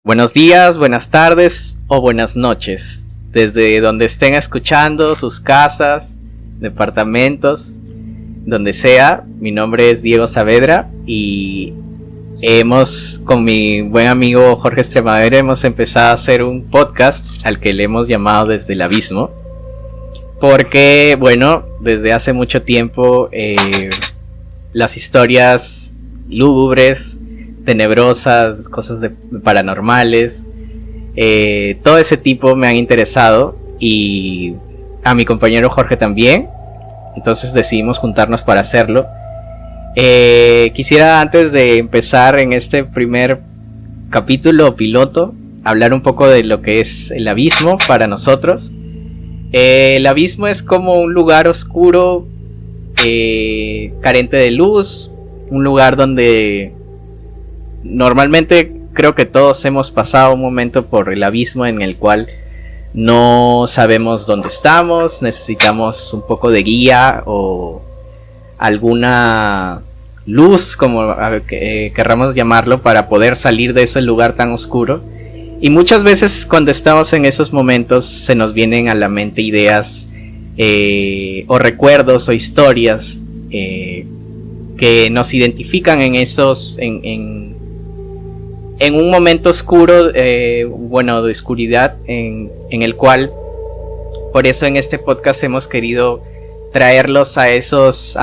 Buenos días, buenas tardes o buenas noches, desde donde estén escuchando, sus casas, departamentos, donde sea. Mi nombre es Diego Saavedra y con mi buen amigo Jorge Extremadura hemos empezado a hacer un podcast al que le hemos llamado Desde el Abismo, porque bueno, desde hace mucho tiempo las historias lúgubres, tenebrosas, cosas paranormales, todo ese tipo me han interesado, y a mi compañero Jorge también. Entonces decidimos juntarnos para hacerlo. Quisiera, antes de empezar en este primer capítulo piloto, hablar un poco de lo que es el abismo para nosotros. El abismo es como un lugar oscuro, carente de luz, un lugar donde normalmente creo que todos hemos pasado un momento por el abismo en el cual no sabemos dónde estamos, necesitamos un poco de guía o alguna luz, como querramos llamarlo, para poder salir de ese lugar tan oscuro. Y muchas veces cuando estamos en esos momentos se nos vienen a la mente ideas o recuerdos o historias que nos identifican en esos en un momento oscuro, de oscuridad, en el cual, por eso en este podcast hemos querido traerlos a estos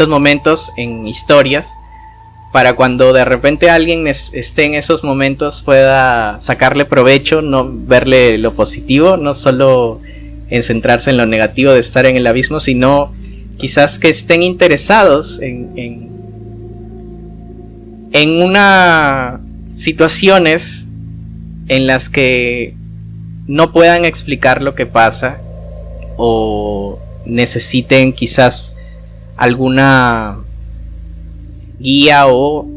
momentos en historias, para cuando de repente alguien esté en esos momentos pueda sacarle provecho, no verle lo positivo, no solo en centrarse en lo negativo de estar en el abismo, sino quizás que estén interesados en unas situaciones en las que no puedan explicar lo que pasa, o necesiten quizás alguna guía o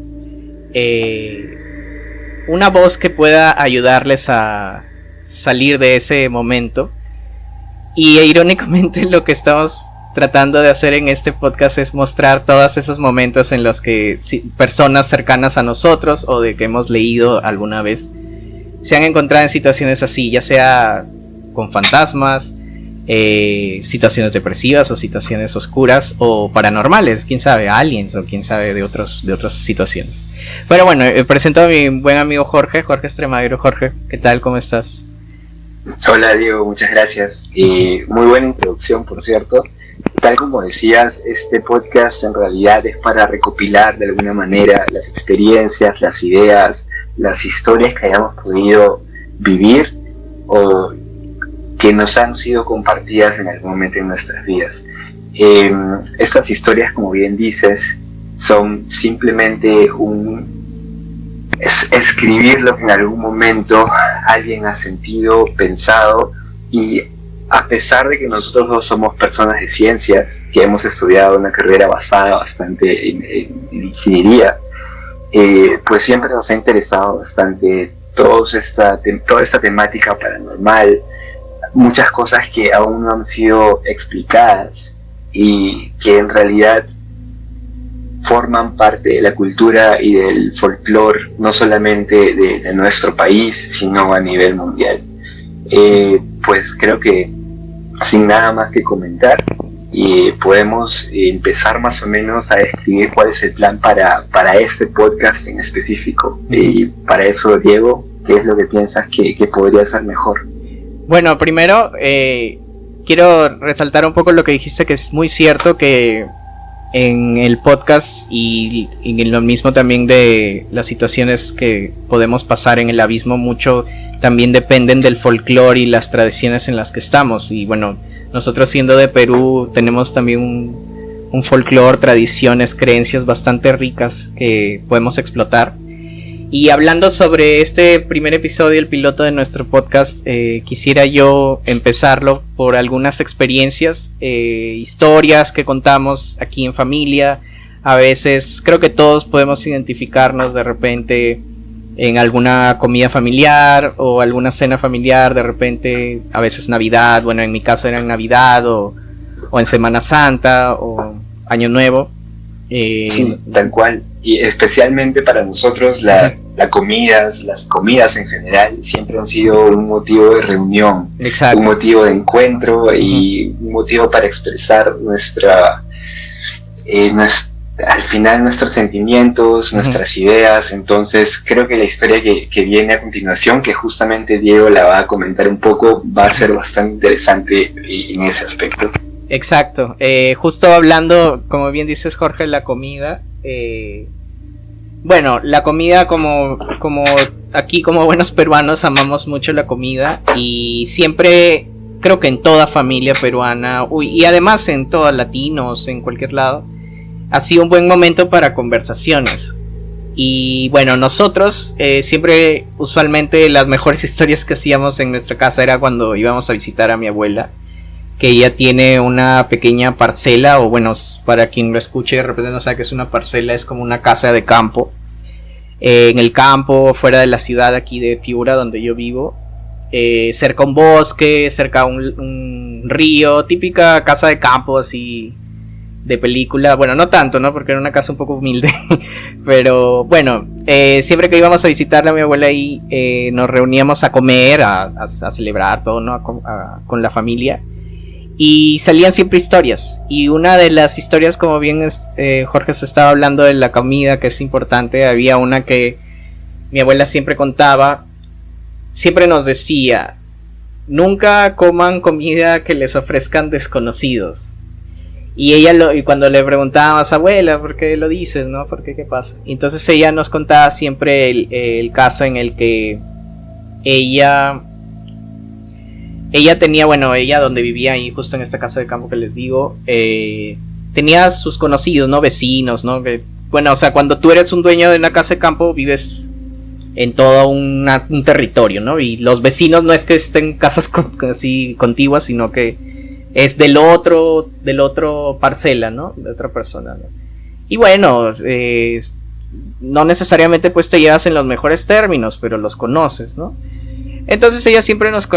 una voz que pueda ayudarles a salir de ese momento. Y irónicamente lo que estamos tratando de hacer en este podcast es mostrar todos esos momentos en los que personas cercanas a nosotros o de que hemos leído alguna vez se han encontrado en situaciones así, ya sea con fantasmas, situaciones depresivas o situaciones oscuras o paranormales, quién sabe, aliens o quién sabe de otras situaciones. Pero bueno, presento a mi buen amigo Jorge Extremadura. Jorge, ¿qué tal? ¿Cómo estás? Hola Diego, muchas gracias. Muy buena introducción, por cierto. Tal como decías, este podcast en realidad es para recopilar de alguna manera las experiencias, las ideas, las historias que hayamos podido vivir o que nos han sido compartidas en algún momento en nuestras vidas. Estas historias, como bien dices, son simplemente escribirlo que en algún momento alguien ha sentido, pensado, y a pesar de que nosotros dos somos personas de ciencias, que hemos estudiado una carrera basada bastante en ingeniería, pues siempre nos ha interesado bastante toda esta temática paranormal, muchas cosas que aún no han sido explicadas y que en realidad forman parte de la cultura y del folclore, no solamente de nuestro país, sino a nivel mundial. Pues creo que sin nada más que comentar, podemos empezar más o menos a describir cuál es el plan para este podcast en específico. Y para eso, Diego, ¿qué es lo que piensas que podría ser mejor? Bueno, primero quiero resaltar un poco lo que dijiste, que es muy cierto, que en el podcast y en lo mismo también de las situaciones que podemos pasar en el abismo, mucho también dependen del folclore y las tradiciones en las que estamos. Y bueno, nosotros siendo de Perú tenemos también un folclore, tradiciones, creencias bastante ricas que podemos explotar. Y hablando sobre este primer episodio, el piloto de nuestro podcast, quisiera yo empezarlo por algunas experiencias, historias que contamos aquí en familia. A veces creo que todos podemos identificarnos de repente en alguna comida familiar o alguna cena familiar, de repente, a veces Navidad, bueno, en mi caso era en Navidad o en Semana Santa o Año Nuevo. Sí, tal cual. y especialmente para nosotros las comidas en general siempre han sido un motivo de reunión, exacto, un motivo de encuentro y un motivo para expresar al final nuestros sentimientos, nuestras ideas. Entonces creo que la historia que viene a continuación, que justamente Diego la va a comentar un poco, va a ser bastante interesante en ese aspecto. Exacto, justo hablando, como bien dices Jorge, la comida, bueno, la comida como aquí como buenos peruanos amamos mucho la comida y siempre, creo que en toda familia peruana, y además en todos latinos, en cualquier lado, ha sido un buen momento para conversaciones. Y bueno, nosotros siempre, usualmente las mejores historias que hacíamos en nuestra casa era cuando íbamos a visitar a mi abuela, que ella tiene una pequeña parcela, o bueno, para quien lo escuche de repente no sabe que es una parcela, es como una casa de campo, en el campo, fuera de la ciudad aquí de Piura, donde yo vivo, cerca a un bosque, cerca a un río, típica casa de campo así de película, bueno, no tanto, ¿no? Porque era una casa un poco humilde, pero bueno, siempre que íbamos a visitarla a mi abuela ahí, nos reuníamos a comer, a celebrar todo, ¿no? Con la familia. Y salían siempre historias. Y una de las historias, como bien Jorge se estaba hablando de la comida, que es importante, había una que mi abuela siempre contaba. Siempre nos decía: nunca coman comida que les ofrezcan desconocidos. Y ella y cuando le preguntábamos: abuela, ¿por qué lo dices? ¿No? ¿Por qué? ¿Qué pasa? Entonces ella nos contaba siempre el caso en el que ella tenía, bueno, ella donde vivía ahí, justo en esta casa de campo que les digo, tenía sus conocidos, ¿no? Vecinos, ¿no? Que, bueno, o sea, cuando tú eres un dueño de una casa de campo, vives en todo un territorio, ¿no? Y los vecinos no es que estén casas así contiguas, sino que es del otro parcela, ¿no? De otra persona, ¿no? Y bueno, no necesariamente pues te llevas en los mejores términos, pero los conoces, ¿no? Entonces ella siempre nos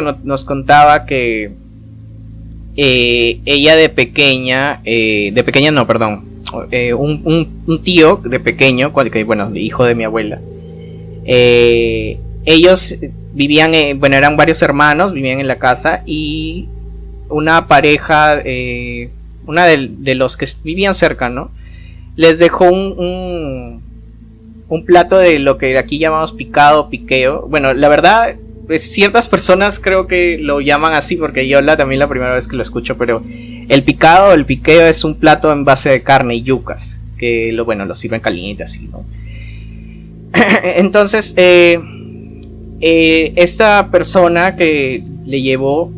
contaba que ella de pequeña no, perdón, un tío de pequeño, que, bueno, hijo de mi abuela, ellos vivían, bueno, eran varios hermanos, vivían en la casa, y una pareja, una de los que vivían cerca, ¿no? Les dejó un plato de lo que aquí llamamos picado, piqueo. Bueno, la verdad, pues ciertas personas creo que lo llaman así, porque yo también la primera vez que lo escucho, pero el picado, el piqueo es un plato en base de carne y yucas, que lo sirven caliente así, ¿no? Entonces, esta persona que le llevó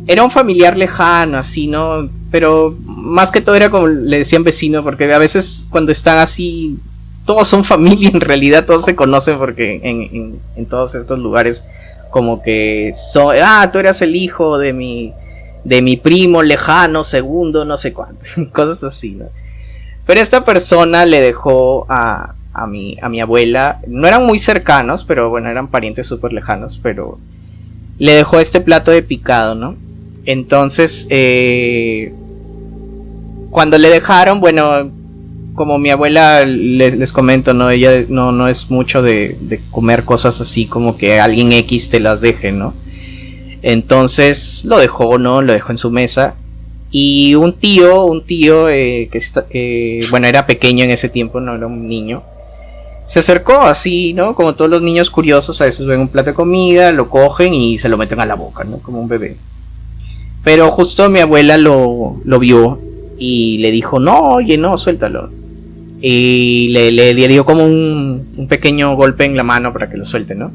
era un familiar lejano, así, ¿no? Pero más que todo era como le decían vecino, porque a veces cuando están así, todos son familia, en realidad todos se conocen, porque en todos estos lugares como que son, tú eras el hijo de mi primo lejano, segundo, no sé cuánto, cosas así, ¿no? Pero esta persona le dejó a mi abuela, no eran muy cercanos, pero bueno, eran parientes súper lejanos, pero le dejó este plato de picado, ¿no? Entonces, cuando le dejaron, bueno, como mi abuela, les comento, ¿no? Ella no es mucho de comer cosas así como que alguien X te las deje, ¿no? Entonces lo dejó, ¿no? Lo dejó en su mesa. Y un tío que bueno, era pequeño en ese tiempo, no era un niño, se acercó así, ¿no? Como todos los niños curiosos, a veces ven un plato de comida, lo cogen y se lo meten a la boca, ¿no? Como un bebé. Pero justo mi abuela lo vio y le dijo: no, oye, no, suéltalo. Y le dio como un pequeño golpe en la mano para que lo suelte, ¿no?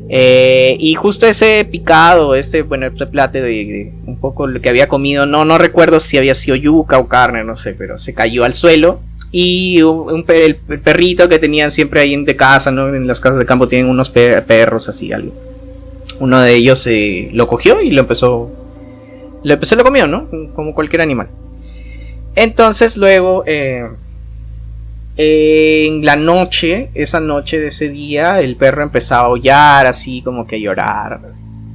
Y justo ese picado, este plato de un poco lo que había comido, no recuerdo si había sido yuca o carne, no sé, pero se cayó al suelo. Y el perrito que tenían siempre ahí de casa, ¿no? En las casas de campo tienen unos perros así, algo. Uno de ellos lo cogió y lo comió, ¿no? Como cualquier animal. Entonces luego, en la noche, esa noche de ese día, el perro empezaba a aullar, así como que a llorar.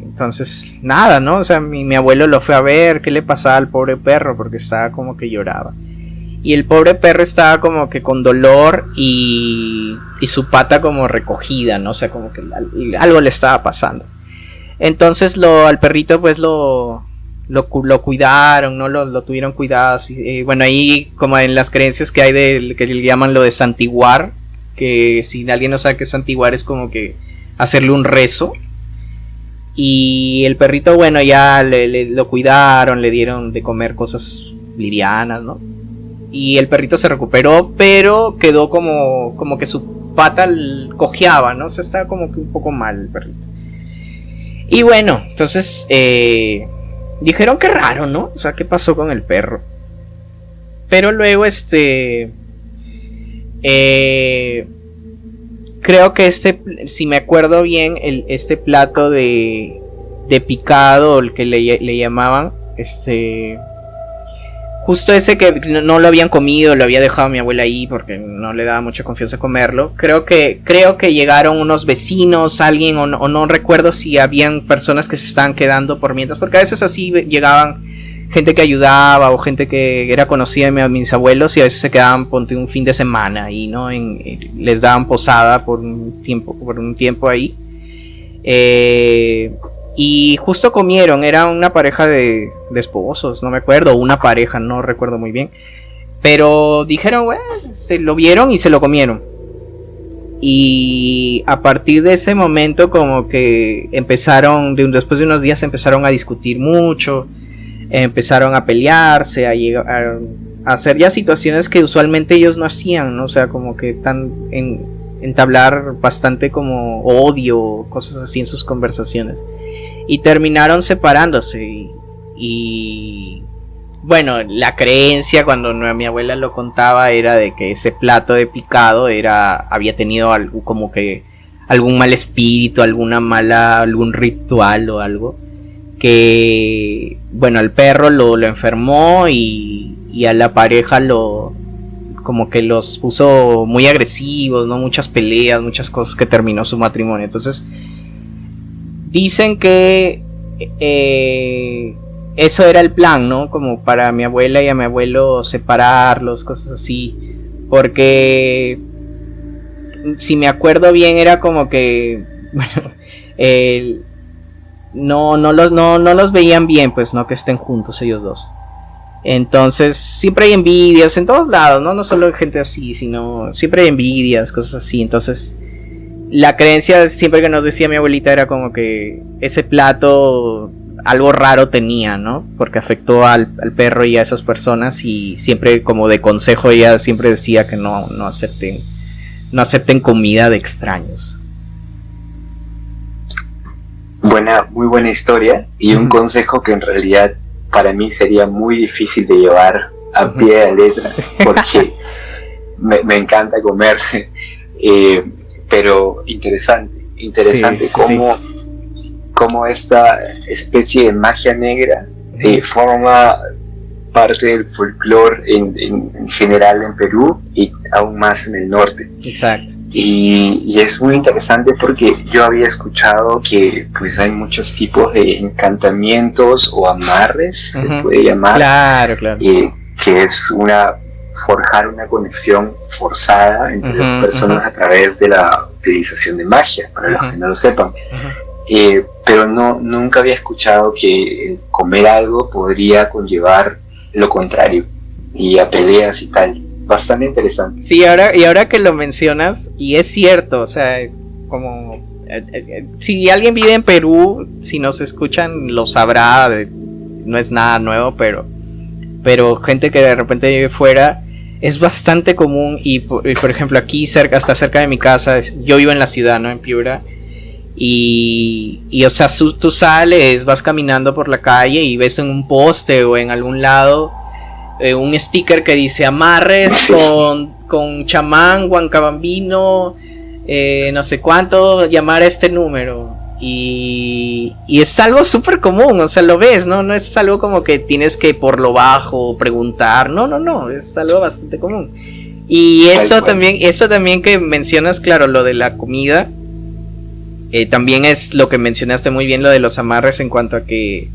Entonces, nada, ¿no? O sea, mi abuelo lo fue a ver, qué le pasaba al pobre perro, porque estaba como que lloraba. y el pobre perro estaba como que con dolor y su pata como recogida, ¿no? O sea, como que algo le estaba pasando. Entonces al perrito pues lo cuidaron, ¿no? Lo tuvieron cuidados. Bueno, ahí como en las creencias que hay que le llaman lo de santiguar, que si alguien no sabe qué es santiguar es como que hacerle un rezo. Y el perrito, bueno, ya lo cuidaron, le dieron de comer cosas livianas, ¿no? Y el perrito se recuperó, pero quedó como que su pata cojeaba, ¿no? O sea, estaba como que un poco mal el perrito. Y bueno, entonces dijeron que raro, ¿no? O sea, ¿qué pasó con el perro? Pero luego creo que si me acuerdo bien, este plato de picado, el que le llamaban, justo ese que no lo habían comido, lo había dejado mi abuela ahí porque no le daba mucha confianza comerlo. Creo que llegaron unos vecinos, alguien, o no recuerdo si habían personas que se estaban quedando por mientras, porque a veces así llegaban gente que ayudaba o gente que era conocida de mis abuelos y a veces se quedaban un fin de semana y no les daban posada por un tiempo ahí. Y justo comieron, era una pareja de esposos, no me acuerdo, una pareja, no recuerdo muy bien. Pero dijeron, bueno, se lo vieron y se lo comieron. Y a partir de ese momento como que después de unos días empezaron a discutir mucho, empezaron a pelearse, a hacer ya situaciones que usualmente ellos no hacían, ¿no? O sea, como que entablar bastante como odio, cosas así en sus conversaciones. Y terminaron separándose y bueno, la creencia cuando mi abuela lo contaba era de que ese plato de picado había tenido algo como que algún mal espíritu, algún ritual o algo que, bueno, al perro lo enfermó y a la pareja como que los puso muy agresivos, ¿no? Muchas peleas, muchas cosas que terminó su matrimonio. Entonces dicen que eso era el plan, ¿no? Como para mi abuela y a mi abuelo separarlos, cosas así. Porque si me acuerdo bien era como que no los veían bien, pues, no que estén juntos ellos dos. Entonces siempre hay envidias en todos lados, no solo gente así, sino siempre hay envidias, cosas así. Entonces la creencia siempre que nos decía mi abuelita era como que ese plato algo raro tenía, ¿no? Porque afectó al perro y a esas personas, y siempre como de consejo ella siempre decía que no acepten comida de extraños. Muy buena historia, y un consejo que en realidad para mí sería muy difícil de llevar a pie de letra, porque me encanta comer, pero interesante sí, cómo esta especie de magia negra forma parte del folclore en general en Perú y aún más en el norte. Exacto. Y es muy interesante porque yo había escuchado que pues hay muchos tipos de encantamientos o amarres, se puede llamar. Claro. Que es forjar una conexión forzada entre personas a través de la utilización de magia, para los que no lo sepan. Pero nunca había escuchado que comer algo podría conllevar lo contrario, y a peleas y tal. Bastante interesante. Sí, ahora que lo mencionas, y es cierto, o sea, como si alguien vive en Perú, si nos escuchan lo sabrá, no es nada nuevo, pero gente que de repente vive fuera, es bastante común. Y por ejemplo aquí hasta cerca de mi casa, yo vivo en la ciudad, ¿no? En Piura. Y o sea, tú sales, vas caminando por la calle y ves en un poste o en algún lado un sticker que dice amarres con chamán, huancabambino, no sé cuánto, llamar a este número. Y es algo súper común, o sea, lo ves, no es algo como que tienes que por lo bajo preguntar, no, es algo bastante común. Y eso también que mencionas, claro, lo de la comida, también es lo que mencionaste muy bien, lo de los amarres, en cuanto a que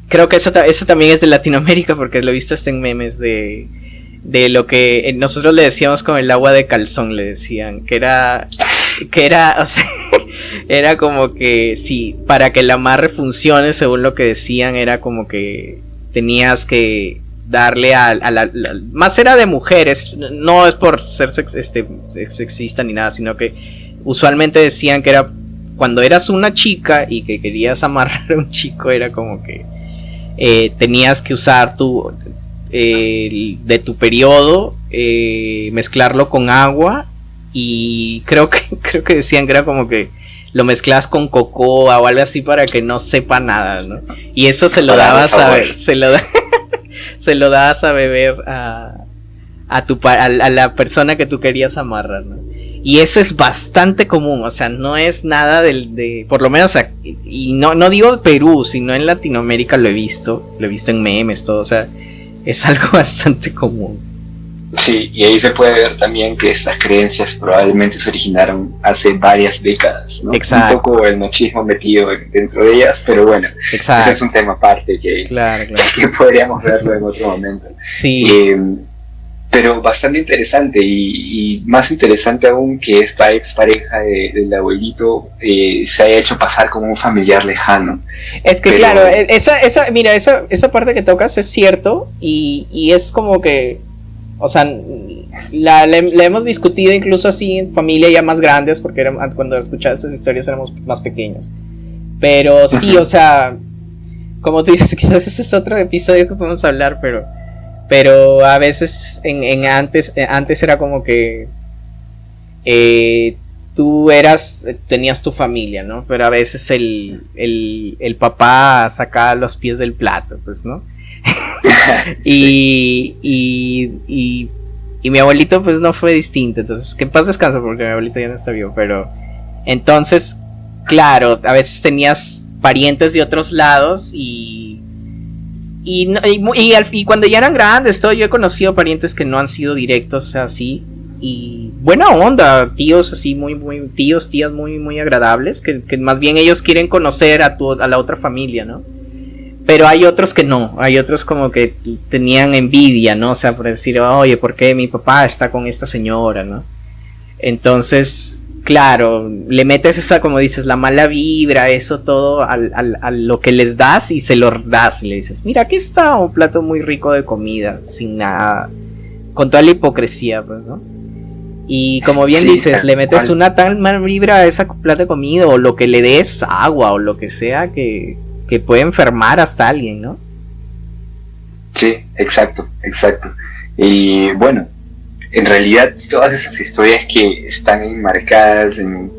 creo que eso también es de Latinoamérica, porque lo he visto hasta en memes de de lo que nosotros le decíamos con el agua de calzón, le decían, que era, o sea, era como que sí, para que el amarre funcione, según lo que decían, era como que tenías que darle más era de mujeres, no es por ser sexista ni nada, sino que usualmente decían que era cuando eras una chica y que querías amarrar a un chico, era como que tenías que usar de tu periodo, mezclarlo con agua, y creo que decían que era como que lo mezclas con cocoa o algo así para que no sepa nada, ¿no? Y eso se lo dabas se lo dabas a beber a la persona que tú querías amarrar, ¿no? Y eso es bastante común, o sea, no es nada por lo menos, y no digo Perú, sino en Latinoamérica lo he visto en memes, todo, o sea, es algo bastante común. Sí, y ahí se puede ver también que estas creencias probablemente se originaron hace varias décadas, ¿no? Exacto. Un poco el machismo metido dentro de ellas, pero bueno, exacto, ese es un tema aparte que podríamos verlo en otro momento. Sí. Pero bastante interesante, y más interesante aún que esta expareja del abuelito se haya hecho pasar como un familiar lejano. Es que claro, mira, esa parte que tocas es cierto, y es como que, o sea, la hemos discutido incluso así en familia ya más grandes, porque cuando escuchaba estas historias éramos más pequeños. Pero sí, o sea, como tú dices, quizás ese es otro episodio que podemos hablar, pero a veces antes era como que tú tenías tu familia, ¿no? Pero a veces el papá sacaba los pies del plato, pues, ¿no? y mi abuelito pues no fue distinto, entonces que en paz descanso porque mi abuelito ya no está vivo, pero entonces claro, a veces tenías parientes de otros lados y cuando ya eran grandes todo, yo he conocido parientes que no han sido directos así, y buena onda, tíos así tías muy agradables, que más bien ellos quieren conocer a la otra familia, ¿no? Pero hay otros que no, hay otros como que tenían envidia, ¿no? O sea, por decir, oye, ¿por qué mi papá está con esta señora, no? Entonces, claro, le metes esa, como dices, la mala vibra, eso todo a lo que les das, y se lo das, y le dices, mira, aquí está un plato muy rico de comida, sin nada, con toda la hipocresía, pues, ¿no? Y como bien dices, le metes una tal mala vibra a esa plato de comida, o lo que le des, agua, o lo que sea, que puede enfermar hasta alguien, ¿no? Sí, exacto. Y bueno, en realidad todas esas historias que están enmarcadas en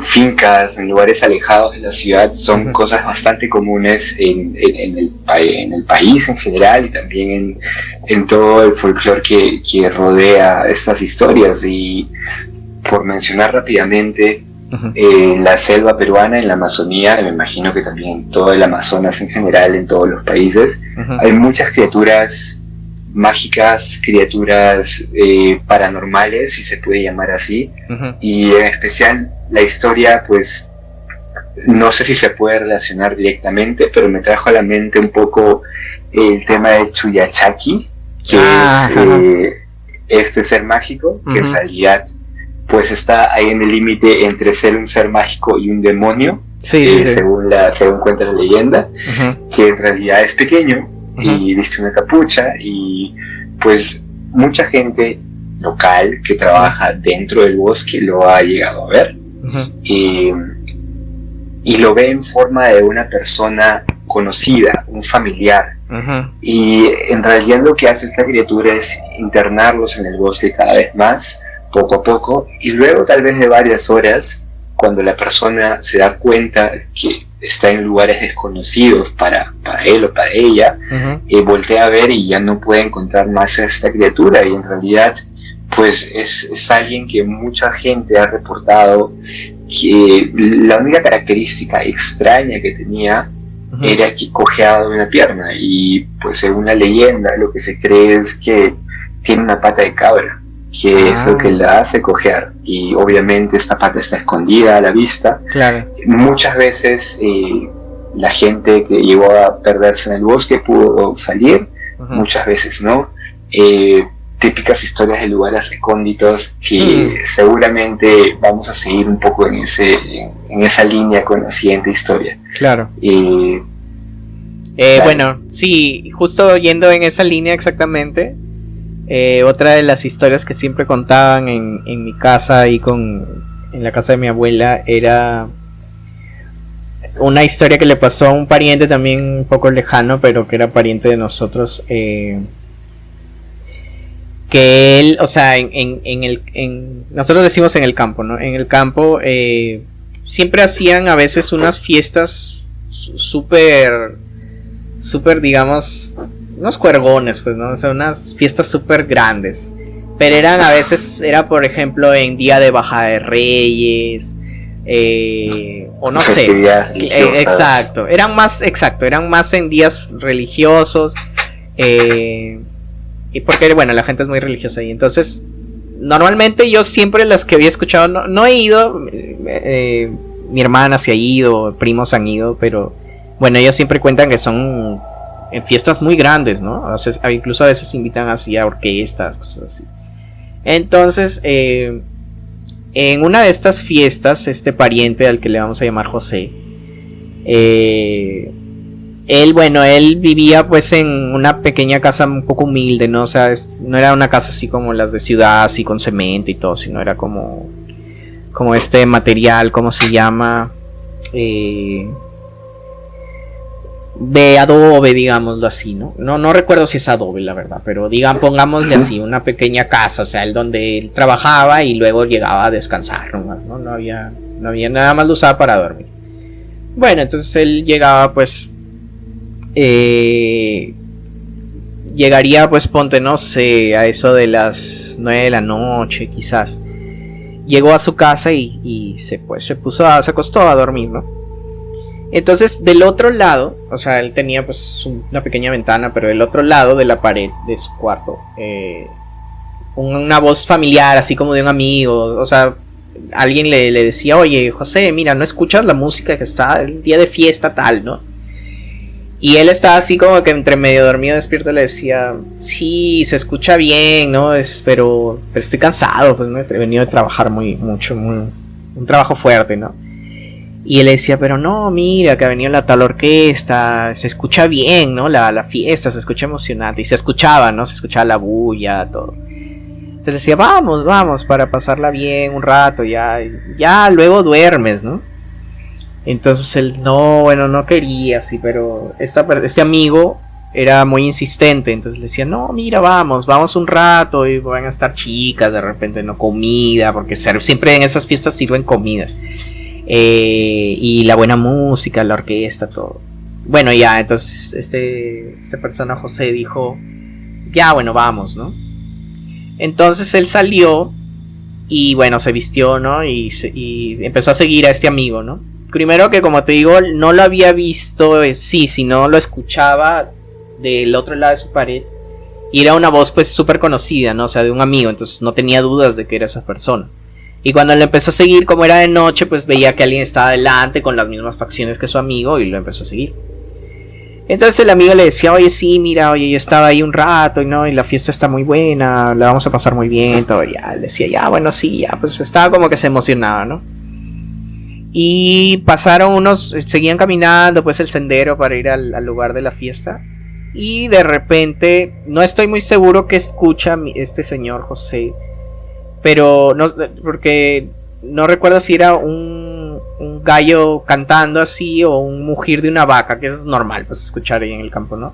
fincas, en lugares alejados de la ciudad, son cosas bastante comunes en el país en general, y también en todo el folclore que rodea estas historias. Y por mencionar rápidamente, en la selva peruana, en la Amazonía, me imagino que también en todo el Amazonas en general, en todos los países, hay muchas criaturas mágicas, criaturas paranormales, si se puede llamar así, y en especial la historia, pues no sé si se puede relacionar directamente, pero me trajo a la mente un poco el tema de Chuyachaki, que es este ser mágico, que en realidad pues está ahí en el límite entre ser un ser mágico y un demonio, según cuenta la leyenda, que en realidad es pequeño y viste una capucha, y pues mucha gente local que trabaja dentro del bosque lo ha llegado a ver, y lo ve en forma de una persona conocida, un familiar, y en realidad lo que hace esta criatura es internarlos en el bosque cada vez más, poco a poco, y luego tal vez de varias horas, cuando la persona se da cuenta que está en lugares desconocidos para él o para ella, voltea a ver y ya no puede encontrar más a esta criatura, y en realidad pues es alguien que mucha gente ha reportado que la única característica extraña que tenía era que cojeaba de una pierna, y pues según la leyenda lo que se cree es que tiene una pata de cabra, que es lo que la hace cojear, y obviamente esta pata está escondida a la vista. Muchas veces la gente que llegó a perderse en el bosque pudo salir, muchas veces no, típicas historias de lugares recónditos que seguramente vamos a seguir un poco en esa línea con la siguiente historia. Claro. Bueno, sí, justo yendo en esa línea exactamente, otra de las historias que siempre contaban en mi casa y en la casa de mi abuela era una historia que le pasó a un pariente también un poco lejano, pero que era pariente de nosotros, que él, o sea, nosotros decimos en el campo, ¿no? En el campo siempre hacían a veces unas fiestas súper, digamos, unos cuergones, pues, ¿no? O sea, unas fiestas súper grandes. Pero eran a veces, era por ejemplo en día de bajada de Reyes, o no sé. Exacto, eran más en días religiosos. Y porque, bueno, la gente es muy religiosa ahí. Entonces, normalmente yo siempre las que había escuchado, no he ido, mi hermana se ha ido, primos han ido, pero bueno, ellos siempre cuentan que son en fiestas muy grandes, ¿no? O sea, incluso a veces invitan así a orquestas, cosas así. Entonces, en una de estas fiestas, este pariente al que le vamos a llamar José, él vivía pues en una pequeña casa un poco humilde, ¿no? O sea, no era una casa así como las de ciudad, así con cemento y todo, sino era como este material, ¿cómo se llama? De adobe, digámoslo así, ¿no? No recuerdo si es adobe, la verdad, pero pongámosle así, una pequeña casa, o sea, donde él trabajaba y luego llegaba a descansar nomás, ¿no? No había nada más, lo usaba para dormir. Bueno, entonces él llegaba pues, llegaría pues, ponte, no sé, a eso de las 9 de la noche, quizás. Llegó a su casa y se acostó a dormir, ¿no? Entonces, del otro lado, o sea, él tenía pues una pequeña ventana, pero del otro lado de la pared de su cuarto, una voz familiar, así como de un amigo, o sea, alguien le decía, oye, José, mira, ¿no escuchas la música que está el día de fiesta tal, no? Y él estaba así como que entre medio dormido, despierto, le decía, sí, se escucha bien, ¿no? Pero estoy cansado, pues, ¿no? He venido de trabajar mucho, un trabajo fuerte, ¿no? Y él decía, pero no, mira, que ha venido la tal orquesta, se escucha bien, ¿no? La fiesta, se escucha emocionante. Y se escuchaba, ¿no? Se escuchaba la bulla, todo. Entonces decía, vamos, para pasarla bien un rato, ya luego duermes, ¿no? Entonces él, no quería, sí, pero este amigo era muy insistente, entonces le decía, no, mira, vamos un rato, y van a estar chicas, de repente, no, comida, porque siempre en esas fiestas sirven comidas. Y la buena música, la orquesta, todo. Bueno, ya, entonces esta persona, José, dijo, ya, bueno, vamos, ¿no? Entonces él salió y, bueno, se vistió, ¿no? Y empezó a seguir a este amigo, ¿no? Primero que, como te digo, no lo había visto, sino lo escuchaba del otro lado de su pared. Y era una voz, pues, súper conocida, ¿no? O sea, de un amigo, entonces no tenía dudas de que era esa persona. Y cuando le empezó a seguir, como era de noche, pues veía que alguien estaba adelante con las mismas facciones que su amigo y lo empezó a seguir. Entonces el amigo le decía, oye, sí, mira, yo estaba ahí un rato, ¿no? Y la fiesta está muy buena, la vamos a pasar muy bien, todo. Ya, le decía, ya, bueno, sí, ya, pues estaba como que se emocionaba, ¿no? Y pasaron seguían caminando, pues, el sendero para ir al lugar de la fiesta. Y de repente, no estoy muy seguro que escucha este señor José, pero no, porque no recuerdo si era un gallo cantando así o un mugir de una vaca, que es normal pues escuchar ahí en el campo, ¿no?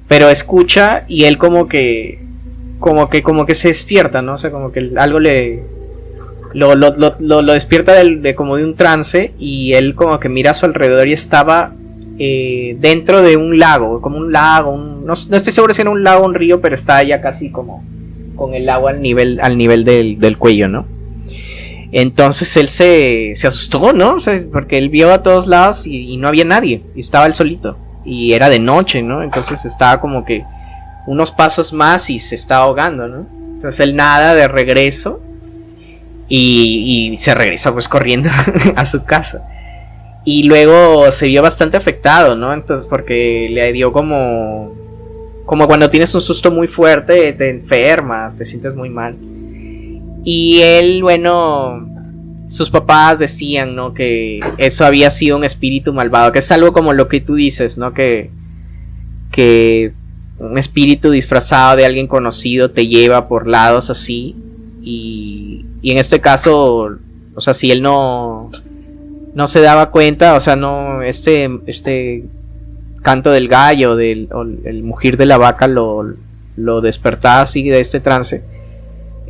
Pero escucha y él como que se despierta, ¿no? O sea, como que algo lo despierta como de un trance, y él como que mira a su alrededor y estaba dentro de un lago, como un lago, no estoy seguro si era un lago o un río, pero estaba ya casi como con el agua al nivel del cuello, ¿no? Entonces él se asustó, ¿no? O sea, porque él vio a todos lados y no había nadie, y estaba él solito, y era de noche, ¿no? Entonces estaba como que unos pasos más y se estaba ahogando, ¿no? Entonces él nada de regreso y se regresa pues corriendo a su casa. Y luego se vio bastante afectado, ¿no? Entonces, porque le dio como como cuando tienes un susto muy fuerte, te enfermas, te sientes muy mal. Y él, bueno, sus papás decían, ¿no? Que eso había sido un espíritu malvado, que es algo como lo que tú dices, ¿no? Que un espíritu disfrazado de alguien conocido te lleva por lados así. Y en este caso, o sea, si él no se daba cuenta, o sea, no, este canto del gallo, o el mugir de la vaca lo despertaba así de este trance,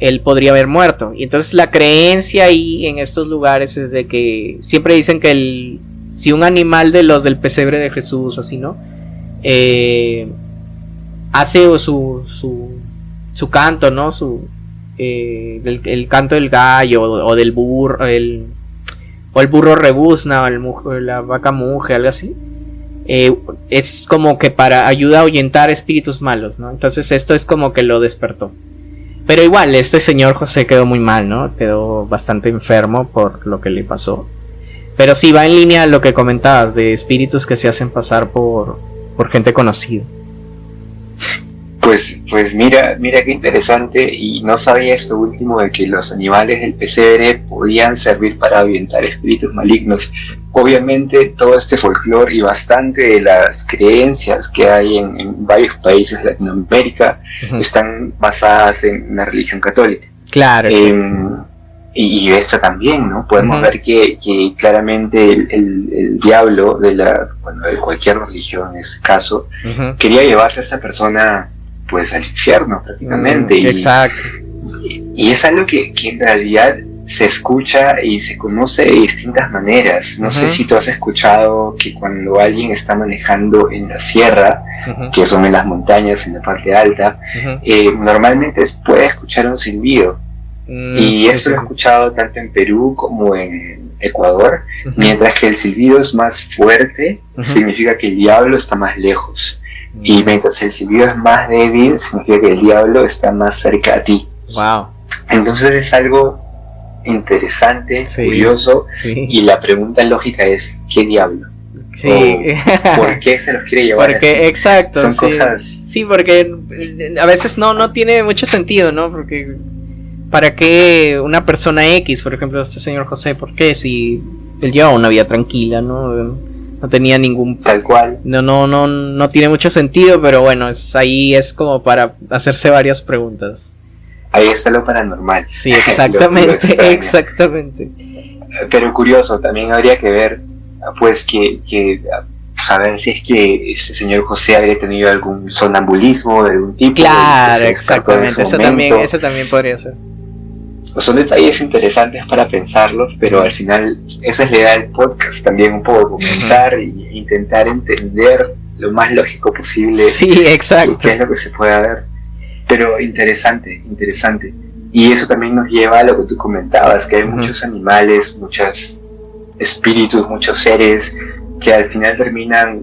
él podría haber muerto. Y entonces la creencia ahí en estos lugares es de que siempre dicen que si un animal de los del pesebre de Jesús, así, ¿no? Hace su canto, ¿no? El canto del gallo o del burro, o el burro rebuzna, o la vaca muge, algo así. Es como que ayuda a ahuyentar espíritus malos, ¿no? Entonces esto es como que lo despertó. Pero igual, este señor José quedó muy mal, ¿no? Quedó bastante enfermo por lo que le pasó. Pero sí va en línea a lo que comentabas, de espíritus que se hacen pasar por gente conocida. Pues mira qué interesante, y no sabía esto último de que los animales del pesebre podían servir para ahuyentar espíritus malignos. Obviamente todo este folclore y bastante de las creencias que hay en varios países de Latinoamérica están basadas en la religión católica. Claro. Y esta también, ¿no? Podemos ver que claramente el diablo de cualquier religión en este caso, quería llevarse a esta persona pues al infierno prácticamente. Exacto. Y es algo que en realidad se escucha y se conoce de distintas maneras. No sé si tú has escuchado que cuando alguien está manejando en la sierra, que son en las montañas, en la parte alta, normalmente puede escuchar un silbido. Y eso lo he escuchado tanto en Perú como en Ecuador. Mientras que el silbido es más fuerte, significa que el diablo está más lejos. Y mientras el silbido es más débil, significa que el diablo está más cerca a ti. Wow. Entonces es algo interesante, curioso, y la pregunta lógica es ¿qué diablo? Sí. ¿Por qué se los quiere llevar así? Exacto. Son cosas... Sí, porque a veces no tiene mucho sentido, ¿no? Porque ¿para qué una persona X, por ejemplo, este señor José, por qué? Si él llevaba una vida tranquila, ¿no? No tenía ningún... Tal cual. No tiene mucho sentido, pero bueno, ahí es como para hacerse varias preguntas. Ahí está lo paranormal. Sí, exactamente, exactamente. Pero curioso, también habría que ver, pues, que saber si es que ese señor José habría tenido algún sonambulismo de algún tipo. Claro, exactamente, eso también podría ser. Son detalles interesantes para pensarlos, pero al final esa es la idea del podcast, también un poco comentar e intentar entender lo más lógico posible. Sí, exacto. Qué es lo que se puede ver. Pero interesante. Y eso también nos lleva a lo que tú comentabas, que hay muchos animales, muchos espíritus, muchos seres que al final terminan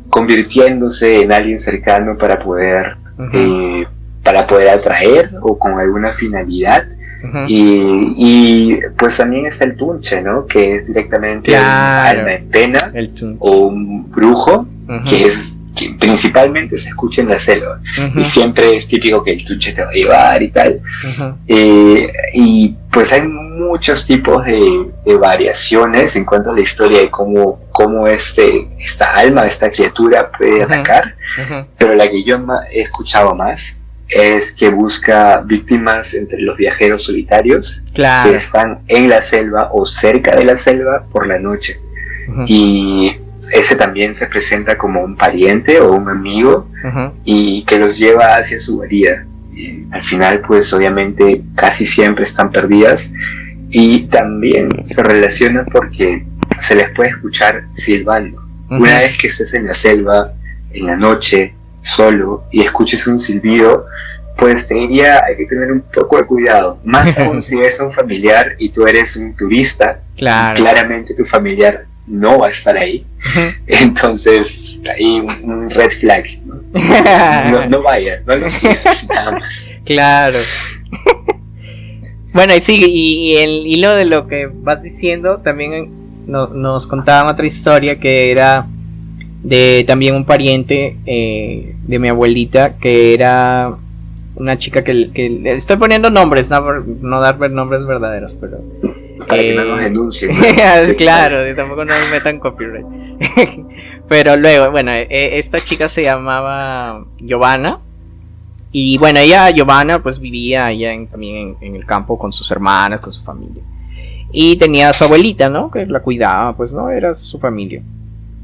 convirtiéndose en alguien cercano para poder atraer o con alguna finalidad. Y pues también está el tunche, ¿no? Que es directamente un alma en pena o un brujo, que principalmente se escucha en la selva, y siempre es típico que el tunche te va a llevar y tal. Y pues hay muchos tipos de variaciones en cuanto a la historia de cómo esta alma, esta criatura puede atacar, pero la que yo he escuchado más es que busca víctimas entre los viajeros solitarios que están en la selva o cerca de la selva por la noche. Y ese también se presenta como un pariente o un amigo y que los lleva hacia su guarida. Y al final, pues obviamente casi siempre están perdidas, y también se relacionan porque se les puede escuchar silbando. Una vez que estés en la selva, en la noche, solo, y escuches un silbido, pues te diría, hay que tener un poco de cuidado, más aún si ves a un familiar y tú eres un turista. Claramente tu familiar no va a estar ahí. Entonces hay un red flag, ¿no? No vaya, no lo sigas, nada más. Claro. Bueno, y sí, y el hilo de lo que vas diciendo, también nos contaban otra historia que era de también un pariente de mi abuelita, que era una chica que estoy poniendo nombres, no dar nombres verdaderos, pero para que no nos denuncien. Sí, claro, tampoco nos metan copyright. Pero luego, bueno, esta chica se llamaba Giovanna. Y bueno, Giovanna, pues vivía allá también en el campo con sus hermanas, con su familia. Y tenía a su abuelita, ¿no? Que la cuidaba, pues, ¿no? Era su familia.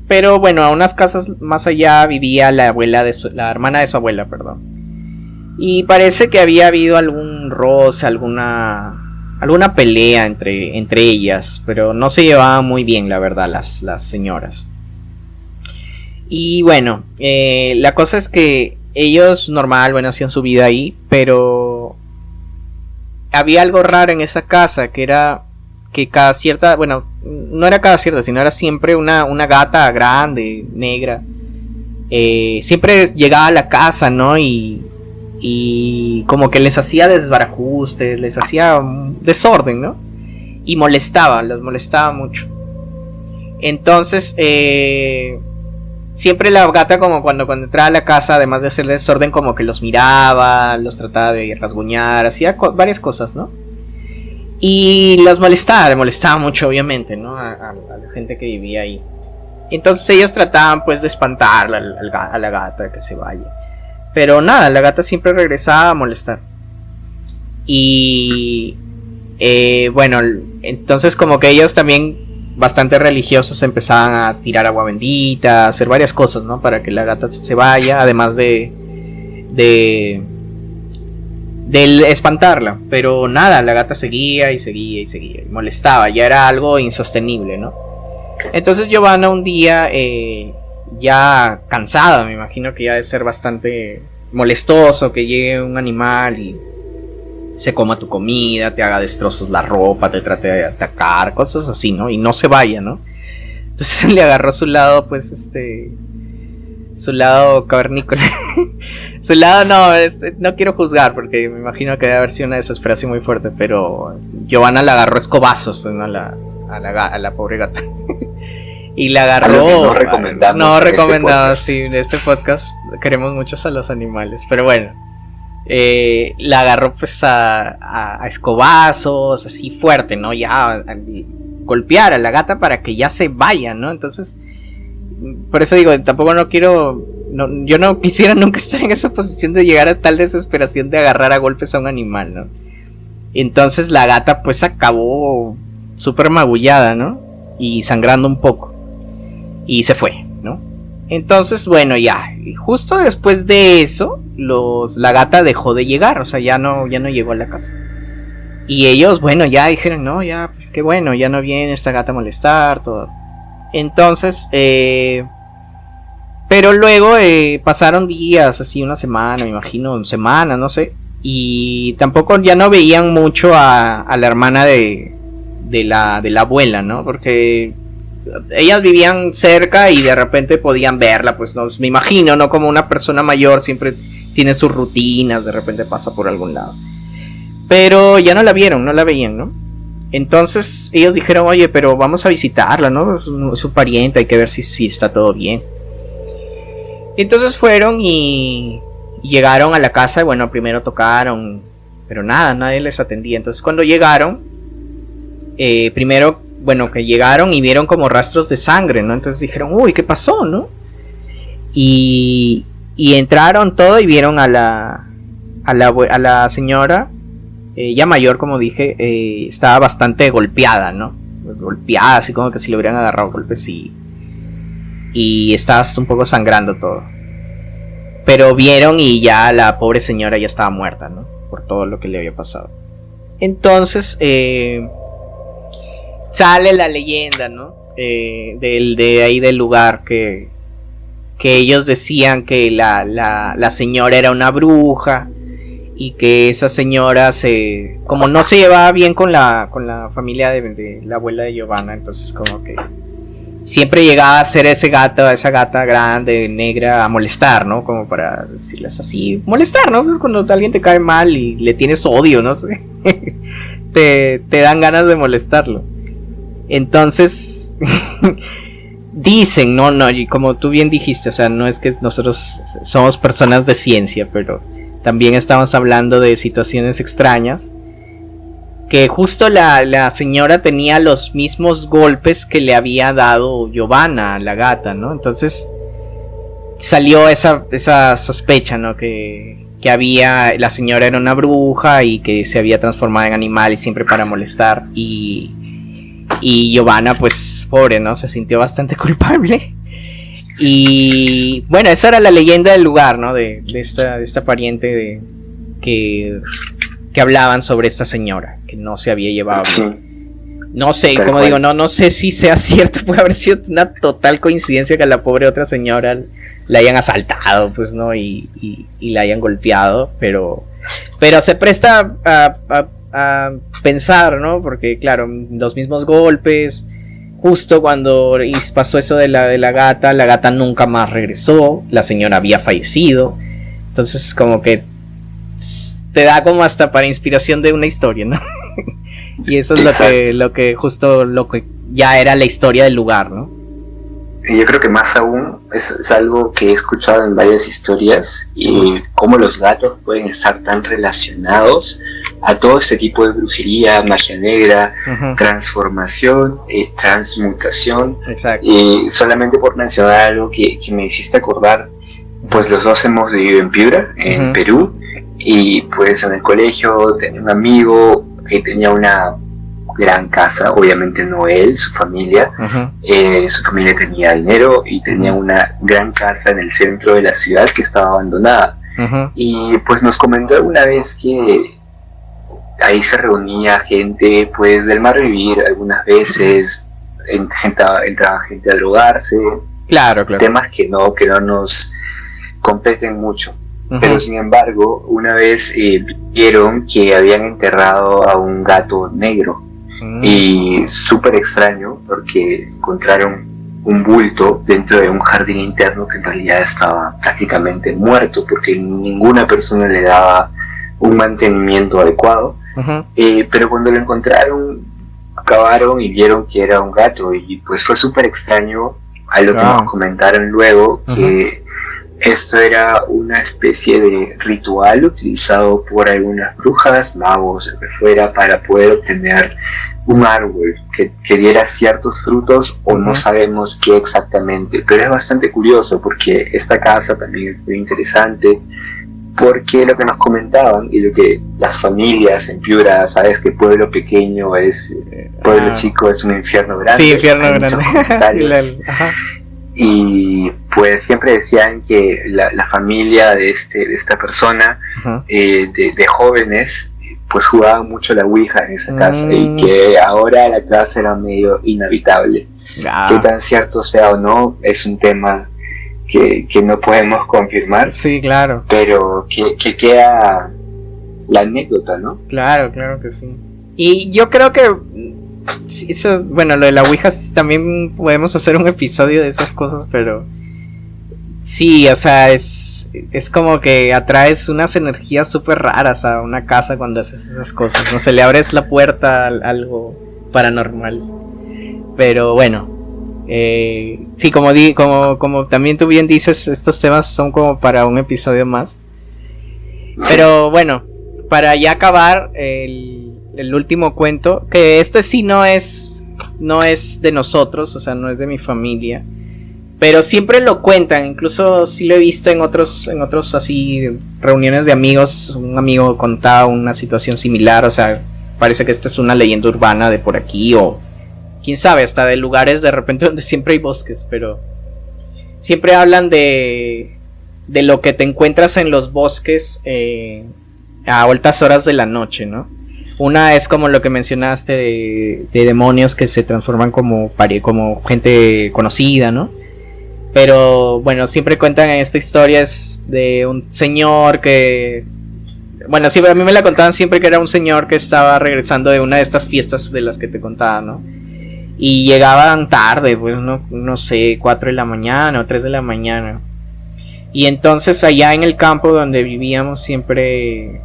Pero bueno, a unas casas más allá vivía la hermana de su abuela, perdón. Y parece que había habido algún roce, alguna pelea entre ellas, pero no se llevaban muy bien, la verdad, las señoras. Y bueno, la cosa es que ellos normal, bueno, hacían su vida ahí, pero había algo raro en esa casa, que era que cada cierta, bueno, no era cada cierta, sino era siempre una gata grande, negra, siempre llegaba a la casa, ¿no? Y como que les hacía desbarajustes, les hacía desorden, ¿no? Y los molestaba mucho. Entonces, siempre la gata, como cuando entraba a la casa, además de hacer desorden, como que los miraba, los trataba de rasguñar, hacía varias cosas, ¿no? Y los molestaba mucho, obviamente, ¿no? A la gente que vivía ahí. Entonces ellos trataban, pues, de espantarla a la gata, que se vaya. Pero nada, la gata siempre regresaba a molestar. Y bueno, entonces como que ellos también, bastante religiosos, empezaban a tirar agua bendita, a hacer varias cosas, ¿no? Para que la gata se vaya, además de espantarla. Pero nada, la gata seguía y molestaba, ya era algo insostenible, ¿no? Entonces Giovanna un día, ya cansada, me imagino que ya de ser bastante molestoso que llegue un animal y se coma tu comida, te haga destrozos la ropa, te trate de atacar, cosas así, ¿no? Y no se vaya, ¿no? Entonces le agarró su lado, pues, su lado cavernícola. Su lado, no quiero juzgar, porque me imagino que debe haber sido una desesperación muy fuerte, pero Giovanna la agarró escobazos, pues, ¿no? A la pobre gata. Y la agarró. No recomendamos, sí, en este podcast queremos muchos a los animales, pero bueno. La agarró, pues, a escobazos, así fuerte, ¿no? Ya a golpear a la gata para que ya se vaya, ¿no? Entonces, por eso digo, tampoco yo no quisiera nunca estar en esa posición de llegar a tal desesperación de agarrar a golpes a un animal, ¿no? Entonces la gata, pues, acabó súper magullada, ¿no? Y sangrando un poco. Y se fue, ¿no? Entonces, bueno, ya, justo después de eso, la gata dejó de llegar, o sea, ya no llegó a la casa. Y ellos, bueno, ya dijeron, no, ya, qué bueno, ya no viene esta gata a molestar, todo. Entonces, pero luego pasaron días, así una semana, me imagino, semana, no sé. Y tampoco ya no veían mucho a la hermana de la abuela, ¿no? Porque ellas vivían cerca y de repente podían verla, pues, no, me imagino, ¿no? Como una persona mayor siempre tiene sus rutinas, de repente pasa por algún lado. Pero ya no la veían, ¿no? Entonces ellos dijeron, oye, pero vamos a visitarla, ¿no? Es su pariente, hay que ver si está todo bien. Y entonces fueron y llegaron a la casa y bueno, primero tocaron, pero nadie les atendía. Entonces cuando llegaron, primero, bueno, que llegaron y vieron como rastros de sangre, ¿no? Entonces dijeron, uy, ¿qué pasó, no? Y entraron todo y vieron a la señora, ya mayor, como dije, estaba bastante golpeada, ¿no? Golpeada, así como que si le hubieran agarrado golpes y estaba un poco sangrando todo. Pero vieron y ya la pobre señora ya estaba muerta, ¿no? Por todo lo que le había pasado. Entonces, sale la leyenda, ¿no? De ahí del lugar que ellos decían que la señora era una bruja y que esa señora como no se llevaba bien con la familia de la abuela de Giovanna, entonces como que siempre llegaba a ser esa gata grande, negra, a molestar, ¿no? Como para decirles así, molestar, ¿no? Pues cuando alguien te cae mal y le tienes odio, no sé, te dan ganas de molestarlo. Entonces dicen, no, y como tú bien dijiste, o sea, no es que nosotros somos personas de ciencia, pero también estamos hablando de situaciones extrañas, que justo la señora tenía los mismos golpes que le había dado Giovanna, la gata, ¿no? Entonces salió esa sospecha, ¿no? Que la señora era una bruja y que se había transformado en animal y siempre para molestar, y Giovanna, pues pobre, ¿no? Se sintió bastante culpable. Y bueno, esa era la leyenda del lugar, ¿no? De esta pariente que hablaban sobre esta señora, que no se había llevado bien. No sé, como digo, no sé si sea cierto, puede haber sido una total coincidencia que a la pobre otra señora la hayan asaltado, pues, ¿no? Y la hayan golpeado, pero se presta a pensar, ¿no? Porque, claro, los mismos golpes, justo cuando pasó eso de la gata nunca más regresó, la señora había fallecido, entonces como que te da como hasta para inspiración de una historia, ¿no? Y eso es lo que ya era la historia del lugar, ¿no? Y yo creo que más aún es algo que he escuchado en varias historias, y cómo los gatos pueden estar tan relacionados a todo este tipo de brujería, magia negra, transformación, transmutación. Exacto. Y solamente por mencionar algo que me hiciste acordar, pues los dos hemos vivido en Piura, en Perú, y pues en el colegio tenía un amigo que tenía una gran casa, obviamente no él, su familia. Su familia tenía dinero y tenía una gran casa en el centro de la ciudad que estaba abandonada. Y pues nos comentó alguna vez que ahí se reunía gente pues del mal vivir algunas veces, entraba gente a drogarse, claro. Temas que no nos competen mucho. Pero sin embargo, una vez vieron que habían enterrado a un gato negro, y súper extraño porque encontraron un bulto dentro de un jardín interno que en realidad estaba prácticamente muerto porque ninguna persona le daba un mantenimiento adecuado. Pero cuando lo encontraron, cavaron y vieron que era un gato, y pues fue súper extraño a lo que nos comentaron luego, que esto era una especie de ritual utilizado por algunas brujas, magos, lo que fuera, para poder obtener un árbol que diera ciertos frutos, o no sabemos qué exactamente. Pero es bastante curioso porque esta casa también es muy interesante, porque lo que nos comentaban y lo que las familias en Piura, sabes que pueblo pequeño es, pueblo chico es un infierno grande. Sí, infierno grande. Y pues siempre decían que la familia de esta persona, de jóvenes, pues jugaban mucho la ouija en esa casa, y que ahora la casa era medio inhabitable. Qué tan cierto sea o no es un tema que no podemos confirmar. Sí, claro. Pero que queda la anécdota, ¿no? Claro que sí. Y yo creo que eso, bueno, lo de la ouija también podemos hacer un episodio de esas cosas, pero sí, o sea, es como que atraes unas energías súper raras a una casa cuando haces esas cosas, no sé, le abres la puerta a algo paranormal. Pero bueno, sí, como también tú bien dices, estos temas son como para un episodio más. Pero bueno, para ya acabar el último cuento, que este sí no es de nosotros, o sea, no es de mi familia, pero siempre lo cuentan, incluso sí lo he visto en otros así reuniones de amigos. Un amigo contaba una situación similar, o sea, parece que esta es una leyenda urbana de por aquí, o quién sabe, hasta de lugares de repente donde siempre hay bosques, pero siempre hablan de lo que te encuentras en los bosques a altas horas de la noche, ¿no? Una es como lo que mencionaste de demonios que se transforman como gente conocida, ¿no? Pero bueno, siempre cuentan en esta historia es de un señor que... Bueno, siempre, a mí me la contaban siempre que era un señor que estaba regresando de una de estas fiestas de las que te contaba, ¿no? Y llegaban tarde, pues no sé, 4 de la mañana o 3 de la mañana. Y entonces allá en el campo donde vivíamos siempre...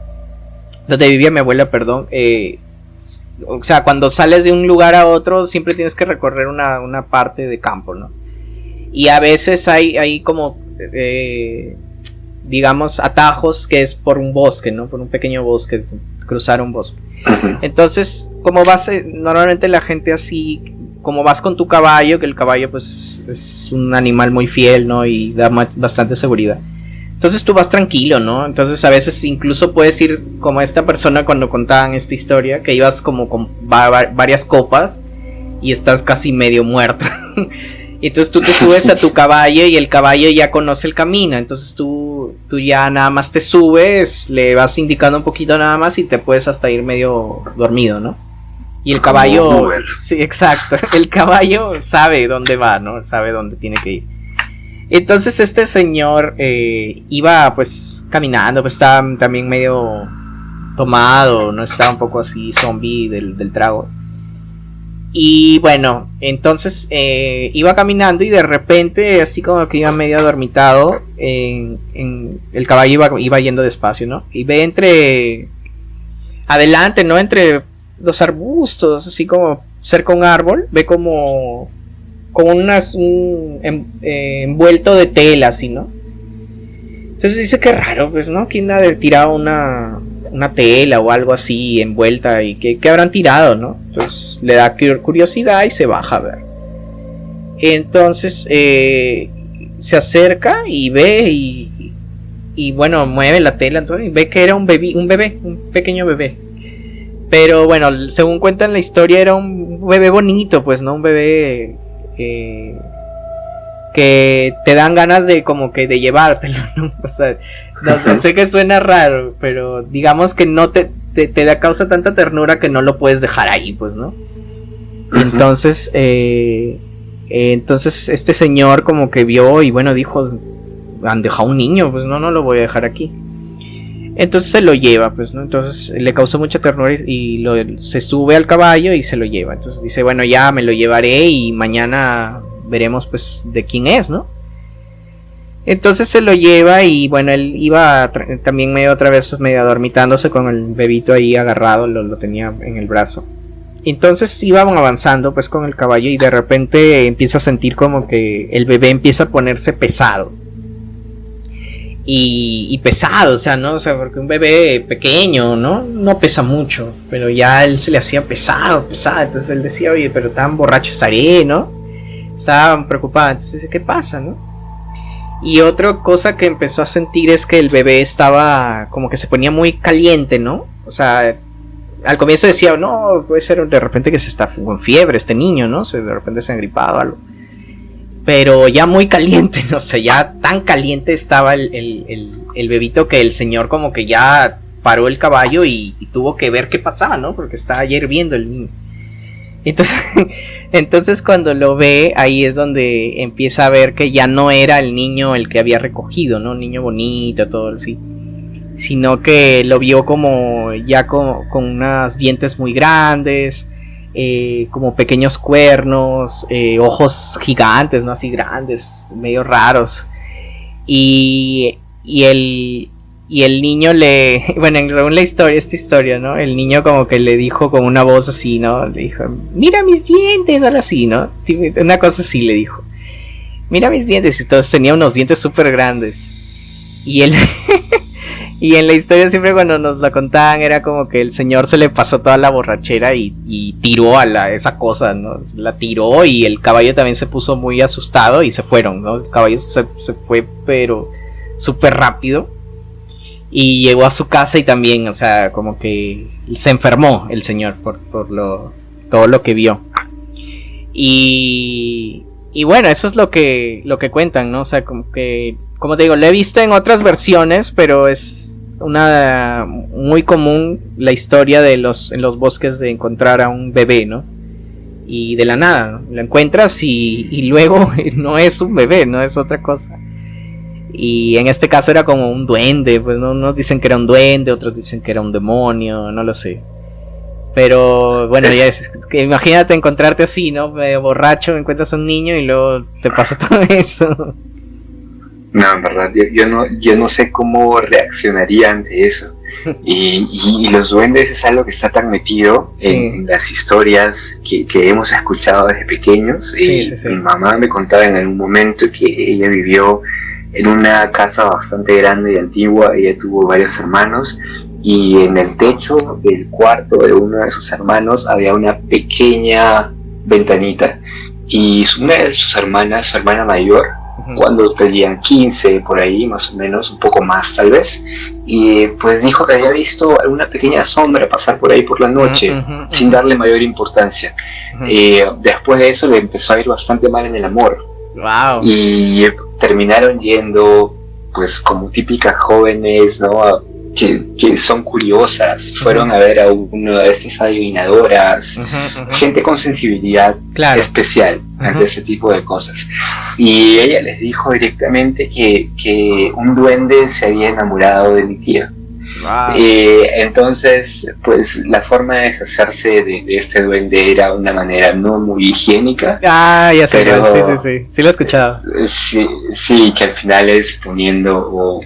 Donde vivía mi abuela, perdón. O sea, cuando sales de un lugar a otro siempre tienes que recorrer una parte de campo, ¿no? Y a veces hay como, digamos, atajos que es por un bosque, ¿no? Por un pequeño bosque, cruzar un bosque. Entonces, como vas, normalmente la gente así, como vas con tu caballo, que el caballo pues es un animal muy fiel, ¿no? Y da bastante seguridad. Entonces tú vas tranquilo, ¿no? Entonces a veces incluso puedes ir como esta persona cuando contaban esta historia, que ibas como con varias copas y estás casi medio muerto. Y entonces tú te subes a tu caballo y el caballo ya conoce el camino. Entonces tú ya nada más te subes, le vas indicando un poquito nada más y te puedes hasta ir medio dormido, ¿no? Y el caballo... Sí, exacto. El caballo sabe dónde va, ¿no? Sabe dónde tiene que ir. Entonces este señor iba pues caminando, pues estaba también medio tomado, no estaba un poco así zombie del trago. Y bueno, entonces iba caminando y de repente así como que iba medio adormitado, el caballo iba yendo despacio, ¿no? Y ve adelante, ¿no? Entre los arbustos, así como cerca de un árbol, ve como un envuelto de tela, así, ¿no? Entonces dice que raro, pues, ¿no? ¿Quién ha tirado una tela o algo así envuelta? ¿Y qué habrán tirado, no? Entonces le da curiosidad y se baja a ver. Entonces se acerca y ve y bueno, mueve la tela, entonces, y ve que era un pequeño bebé. Pero bueno, según cuentan la historia, era un bebé bonito, pues, ¿no? Un bebé que te dan ganas de como que de llevártelo, ¿no? O sea, no sé que suena raro, pero digamos que no te da causa tanta ternura que no lo puedes dejar ahí, pues, ¿no? Entonces, este señor como que vio y bueno, dijo, han dejado un niño, pues no lo voy a dejar aquí. Entonces se lo lleva, pues, ¿no? Entonces le causó mucha ternura y se sube al caballo y se lo lleva. Entonces dice, bueno, ya me lo llevaré y mañana veremos, pues, de quién es, ¿no? Entonces se lo lleva y, bueno, él iba también medio adormitándose con el bebito ahí agarrado, lo tenía en el brazo. Entonces iban avanzando, pues, con el caballo y de repente empieza a sentir como que el bebé empieza a ponerse pesado. Y pesado, o sea, ¿no? O sea, porque un bebé pequeño, no pesa mucho, pero ya él se le hacía pesado, entonces él decía, oye, pero tan borracho estaré, ¿no? Estaba preocupado, entonces dice, ¿qué pasa, no? Y otra cosa que empezó a sentir es que el bebé estaba como que se ponía muy caliente, ¿no? O sea, al comienzo decía, no, puede ser de repente que se está con fiebre este niño, ¿no? De repente se ha gripado o algo. Pero ya muy caliente, no sé, ya tan caliente estaba el bebito que el señor como que ya paró el caballo y tuvo que ver qué pasaba, ¿no? Porque estaba ya hirviendo el niño. Entonces cuando lo ve, ahí es donde empieza a ver que ya no era el niño el que había recogido, ¿no? Un niño bonito, todo así. Sino que lo vio como ya con unos dientes muy grandes, como pequeños cuernos, ojos gigantes, ¿no? Así grandes, medio raros. Y el niño bueno, según esta historia, ¿no? El niño como que le dijo con una voz así, ¿no? Le dijo, mira mis dientes, algo así, ¿no? Una cosa así le dijo. Mira mis dientes, y entonces tenía unos dientes súper grandes. Y él... Y en la historia siempre cuando nos la contaban era como que el señor se le pasó toda la borrachera y tiró a esa cosa, ¿no? La tiró y el caballo también se puso muy asustado y se fueron, ¿no? El caballo se fue pero súper rápido y llegó a su casa y también, o sea, como que se enfermó el señor por todo lo que vio. Y bueno, eso es lo que cuentan, ¿no? O sea, como que, como te digo, lo he visto en otras versiones, pero es una muy común la historia de en los bosques de encontrar a un bebé, ¿no? Y de la nada, ¿no? Lo encuentras y luego no es un bebé, no es otra cosa. Y en este caso era como un duende, pues, ¿no? Unos dicen que era un duende, otros dicen que era un demonio, no lo sé. Pero bueno, ya que imagínate encontrarte así, ¿no? Medio borracho, encuentras a un niño y luego te pasa todo eso. No, en verdad, yo no sé cómo reaccionaría ante eso. Y los duendes es algo que está tan metido en las historias que hemos escuchado desde pequeños. Sí. Mi mamá me contaba en algún momento que ella vivió en una casa bastante grande y antigua. Ella tuvo varios hermanos, y en el techo del cuarto de uno de sus hermanos había una pequeña ventanita, y una de sus hermanas, su hermana mayor, cuando tenían 15 por ahí, más o menos, un poco más tal vez, y pues dijo que había visto una pequeña sombra pasar por ahí por la noche, sin darle mayor importancia. Después de eso le empezó a ir bastante mal en el amor. Wow. Y terminaron yendo, pues como típicas jóvenes, ¿no? Que son curiosas, fueron a ver a una de estas adivinadoras, gente con sensibilidad especial ante ese tipo de cosas. Y ella les dijo directamente que un duende se había enamorado de mi tía. Wow. Entonces, pues la forma de deshacerse de este duende era una manera no muy higiénica. Ah, ya sé, pero, sí lo he escuchado. Sí, que al final es poniendo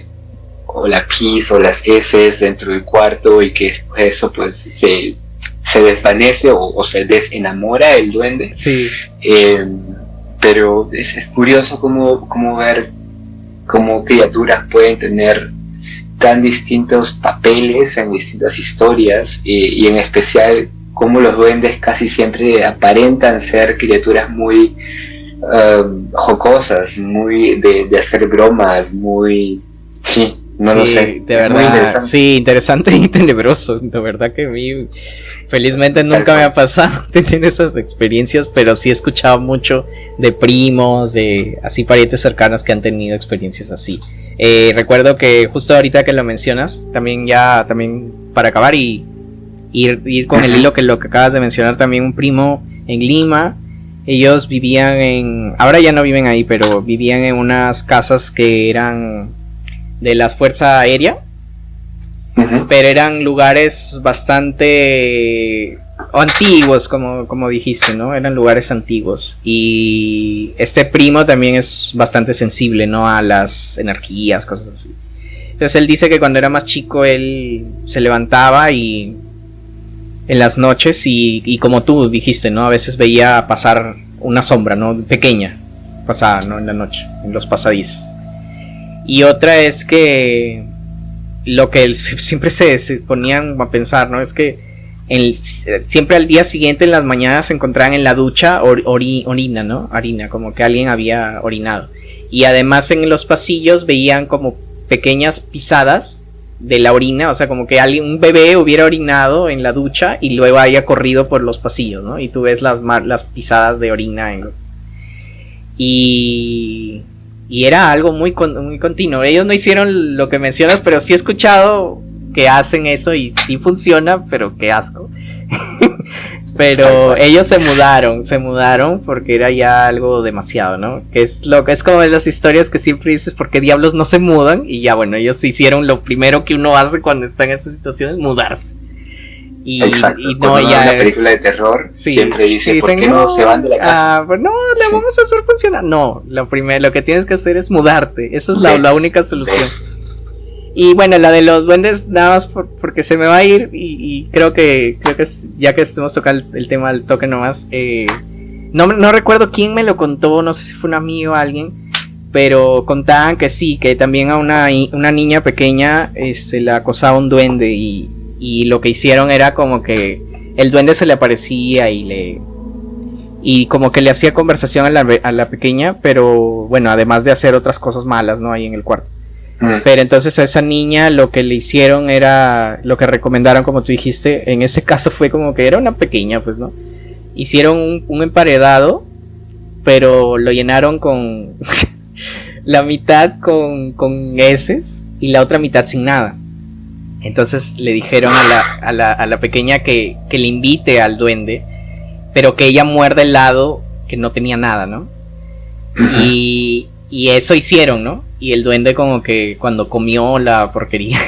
o la pis o las heces dentro del cuarto, y que eso pues se desvanece o se desenamora el duende. Sí. Pero es curioso cómo ver cómo criaturas pueden tener tan distintos papeles en distintas historias, y en especial cómo los duendes casi siempre aparentan ser criaturas muy jocosas, muy de hacer bromas, muy... Sí. No lo sé, de verdad, muy interesante. Sí, interesante y tenebroso. De verdad que a mí, felizmente nunca me ha pasado tener esas experiencias, pero sí he escuchado mucho de primos, de así parientes cercanos que han tenido experiencias así. Recuerdo que justo ahorita que lo mencionas, también para acabar y ir con el hilo que lo que acabas de mencionar, también un primo en Lima. Ellos vivían ahora ya no viven ahí, pero vivían en unas casas que eran de la Fuerza Aérea, pero eran lugares bastante antiguos, como dijiste, ¿no? Eran lugares antiguos, y este primo también es bastante sensible, ¿no? A las energías, cosas así. Entonces él dice que cuando era más chico él se levantaba y en las noches y como tú dijiste, ¿no? A veces veía pasar una sombra, ¿no? Pequeña, pasada, ¿no? En la noche, en los pasadizos. Y otra es que lo que siempre se ponían a pensar, ¿no? Es que siempre al día siguiente en las mañanas se encontraban en la ducha orina, ¿no? Harina, como que alguien había orinado. Y además en los pasillos veían como pequeñas pisadas de la orina, o sea, como que un bebé hubiera orinado en la ducha y luego haya corrido por los pasillos, ¿no? Y tú ves las pisadas de orina y era algo muy continuo. Ellos no hicieron lo que mencionas, pero sí he escuchado que hacen eso y sí funciona, pero qué asco. Pero ellos se mudaron porque era ya algo demasiado, ¿no? Que es como de las historias que siempre dices, ¿por qué diablos no se mudan? Y ya, bueno, ellos hicieron lo primero que uno hace cuando está en esas situaciones, mudarse. Exacto. Y no, ya una película de terror siempre dicen, ¿por qué no se van de la casa? Pues no, la vamos a hacer funcionar. No, lo que tienes que hacer es mudarte. Esa es la única solución. Y bueno, la de los duendes, nada más porque se me va a ir. Y creo que ya que estuvimos tocando el tema del toque nomás, no recuerdo quién me lo contó, no sé si fue un amigo o alguien, pero contaban que sí, que también a una niña pequeña la acosaba un duende, y lo que hicieron era como que el duende se le aparecía y como que le hacía conversación a la pequeña, pero bueno, además de hacer otras cosas malas, ¿no? Ahí en el cuarto. Pero entonces a esa niña lo que le hicieron era lo que recomendaron, como tú dijiste. En ese caso fue como que era una pequeña, pues, ¿no? Hicieron un emparedado, pero lo llenaron con la mitad con heces y la otra mitad sin nada. Entonces le dijeron a la pequeña que le invite al duende, pero que ella muerda el lado que no tenía nada, ¿no? Y eso hicieron, ¿no? Y el duende como que cuando comió la porquería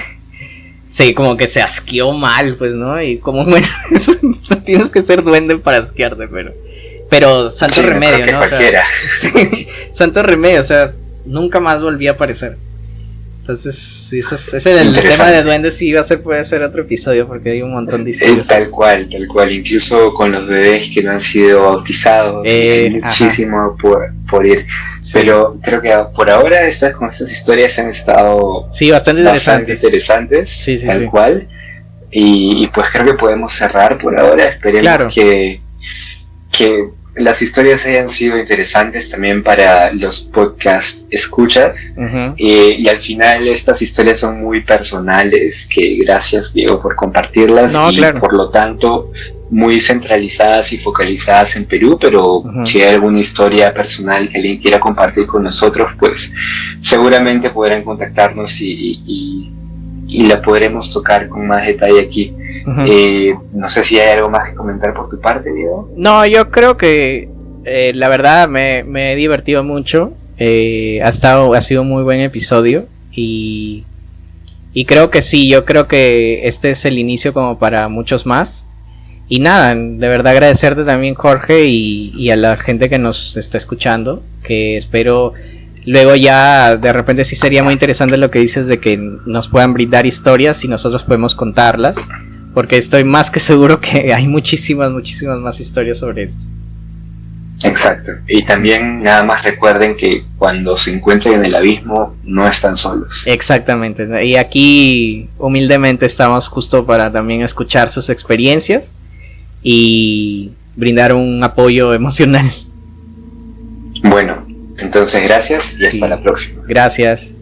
como que se asqueó mal, pues, ¿no? Y como, bueno, eso, no tienes que ser duende para asquearte, pero santo remedio, ¿no? O sea, santo remedio, o sea, nunca más volví a aparecer. Entonces, sí, ese el tema de duendes sí puede ser otro episodio porque hay un montón de historias. Tal cual, incluso con los bebés que no han sido bautizados, hay muchísimo por ir. Sí. Pero creo que por ahora con estas historias han estado bastante interesantes. Sí, tal cual. Y pues creo que podemos cerrar por ahora. Esperemos que las historias hayan sido interesantes también para los podcast escuchas. Y al final estas historias son muy personales, que gracias Diego por compartirlas, por lo tanto muy centralizadas y focalizadas en Perú, pero si hay alguna historia personal que alguien quiera compartir con nosotros, pues seguramente podrán contactarnos y la podremos tocar con más detalle aquí. No sé si hay algo más que comentar por tu parte, Diego. No, yo creo que la verdad me he divertido mucho. Ha sido un muy buen episodio y creo que sí, yo creo que este es el inicio como para muchos más. Y nada, de verdad agradecerte también, Jorge, y a la gente que nos está escuchando, que espero luego ya de repente sí sería muy interesante lo que dices de que nos puedan brindar historias y nosotros podemos contarlas, porque estoy más que seguro que hay muchísimas más historias sobre esto. Exacto, y también nada más recuerden que cuando se encuentren en el abismo no están solos. Exactamente, y aquí humildemente estamos justo para también escuchar sus experiencias y brindar un apoyo emocional. Bueno, entonces gracias y hasta la próxima. Gracias.